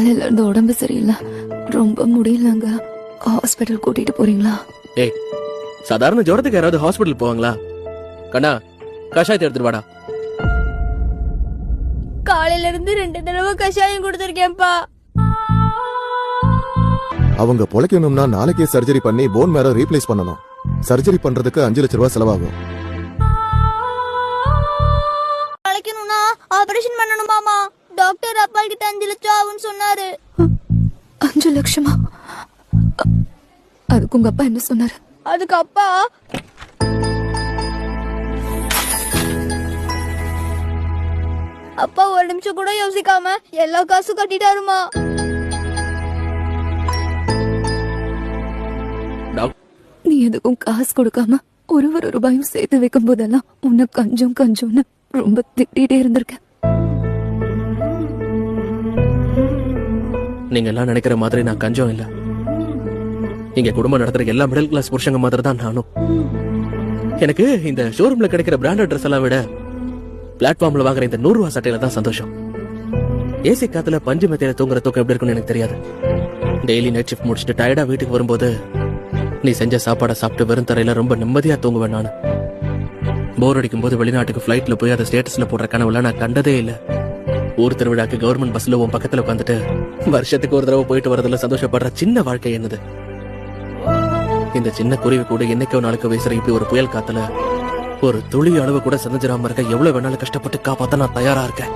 காலையில இருந்து உடம்பு சரியில்லை, ரொம்ப முடியலங்க. ஹாஸ்பிட்டல் கூட்டிட்டு போறீங்களா? ஏய், சாதாரண ஜுரத்துக்கு யாராவது ஹாஸ்பிட்டல் போவாங்களா? கண்ணா, கஷாயத்தை எடுத்துட்டு வாடா. காலையில இருந்து 2 தடவை கஷாயம் கொடுத்திருக்கேன்ப்பா. அவங்க பொழைக்கணும்னா நாளைக்கே சர்ஜரி பண்ணி போன் மேரோ ரீப்ளேஸ் பண்ணணும். சர்ஜரி பண்றதுக்கு 5 லட்சம் ரூபாய் செலவாகும். பொழைக்கணும்னா ஆபரேஷன் பண்ணணுமாமா. டாக்டர் அப்பா கிட்ட 5 லட்சம் ஆகும்னு சொன்னாரு. 5 லட்சமா? அதுக்கு உங்க அப்பா என்ன சொன்னாரு? அதுக்கு அப்பா ஒரு நிமிஷம் கூட யோசிக்காம எல்லா காசும் கட்டிட்டாருமா. நீ எதுக்கும் காசு கொடுக்காம ஒரு ரூபாயும் சேர்த்து வைக்கும் போதெல்லாம் உன்னை கஞ்சம் கஞ்சம்னு ரொம்ப திட்டிகிட்டே இருந்திருக்கேன். நீங்க எல்லாம் நினைக்கிற மாதிரி நான் கஞ்சம் இல்ல. இங்க குடும்பம் நடத்துற எல்லா மிடில் கிளாஸ் புருஷங்க மாதிரி தான் நானும். எனக்கு இந்த ஷோரூம்ல கிடைக்கிற பிராண்டட் ட்ரெஸ் எல்லாம் விட பிளாட்ஃபார்ம்ல வாங்குற இந்த 100 ரூபாய் சட்டையில தான் சந்தோஷம். ஏசி காத்துல பஞ்சு மெத்தையில தூங்குற தூக்கம் எப்படி இருக்குன்னு எனக்கு தெரியாது. டெய்லி நைட் ஷிஃப்ட் முடிச்சுட்டு டயர்டா வீட்டுக்கு வரும்போது நீ செஞ்ச சாப்பாடை சாப்பிட்டு வெறும் தரையில ரொம்ப நிம்மதியா தூங்குவேன் நானு. போர் அடிக்கும் போது வெளிநாட்டுக்கு பிளைட்ல போய் அதை ஸ்டேட்டஸ்ல போடுற கனவுல நான் கண்டதே இல்ல. ஊர் திருவிழாக்கு கவர்மெண்ட் பஸ்ல உன் பக்கத்துல உட்காந்துட்டு வருஷத்துக்கு ஒரு தடவை போயிட்டு வரதுல சந்தோஷப்படுற சின்ன வாழ்க்கை என்னது. இந்த சின்ன குருவி கூட என்னைக்கோ நாளுக்கு வீசுற இப்படி ஒரு புயல் காத்துல ஒரு துளி அளவு கூட செஞ்சிடாம இருக்க எவ்வளவு வேணாலும் கஷ்டப்பட்டு காப்பாத்த நான் தயாரா இருக்கேன்.